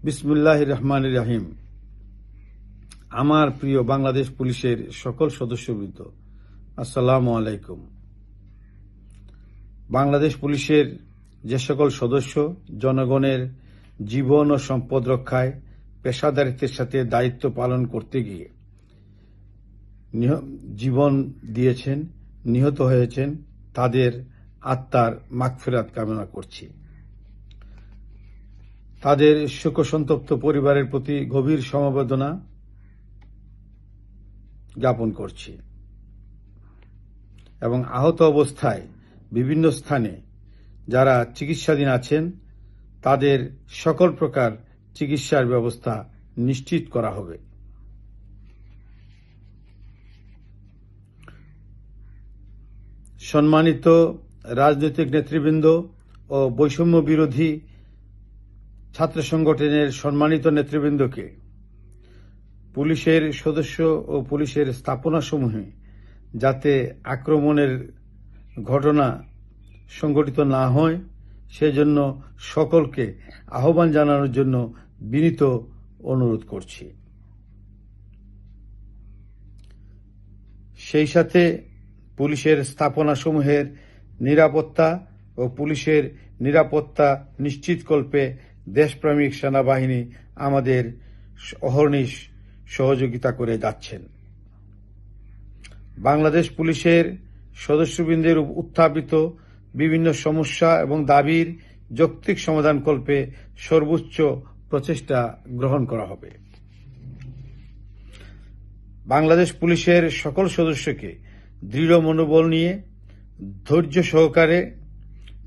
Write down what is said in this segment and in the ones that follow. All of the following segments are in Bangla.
বিসমিল্লাহির রহমানির রহিম। আমার প্রিয় বাংলাদেশ পুলিশের সকল সদস্যবৃন্দ, আসসালামু আলাইকুম। বাংলাদেশ পুলিশের যে সকল সদস্য জনগণের জীবন ও সম্পদ রক্ষায় পেশাদারিত্বের সাথে দায়িত্ব পালন করতে গিয়ে জীবন দিয়েছেন, নিহত হয়েছেন, তাদের আত্মার মাগফিরাত কামনা করছি। তাদের শোকসন্তপ্ত পরিবারের প্রতি গভীর সমবেদনা জ্ঞাপন করছি এবং আহত অবস্থায় বিভিন্ন স্থানে যারা চিকিৎসাধীন আছেন তাদের সকল প্রকার চিকিৎসার ব্যবস্থা নিশ্চিত করা হবে। সম্মানিত রাজনৈতিক নেতৃবৃন্দ ও বৈষম্য বিরোধী ছাত্র সংগঠনের সম্মানিত নেতৃবৃন্দকে পুলিশের সদস্য ও পুলিশের স্থাপনাসমূহে যাতে আক্রমণের ঘটনা সংঘটিত না হয় সেজন্য সকলকে আহ্বান জানানোর জন্য বিনীত অনুরোধ করছি। সেই সাথে পুলিশের স্থাপনাসমূহের নিরাপত্তা ও পুলিশের নিরাপত্তা নিশ্চিতকল্পে দেশপ্রেমিক সেনাবাহিনী আমাদের অহর্নিশ সহযোগিতা করে যাচ্ছেন। বাংলাদেশ পুলিশের সদস্যবৃন্দের উত্থাপিত বিভিন্ন সমস্যা এবং দাবির যৌক্তিক সমাধানকল্পে সর্বোচ্চ প্রচেষ্টা গ্রহণ করা হবে। বাংলাদেশ পুলিশের সকল সদস্যকে দৃঢ় মনোবল নিয়ে ধৈর্য সহকারে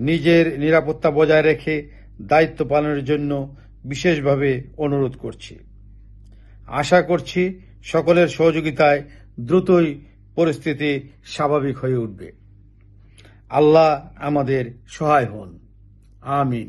নিজের নিরাপত্তা বজায় রেখে দায়িত্ব পালনের জন্য বিশেষভাবে অনুরোধ করছি। আশা করছি সকলের সহযোগিতায় দ্রুতই পরিস্থিতি স্বাভাবিক হয়ে উঠবে। আল্লাহ আমাদের সহায় হন। আমিন।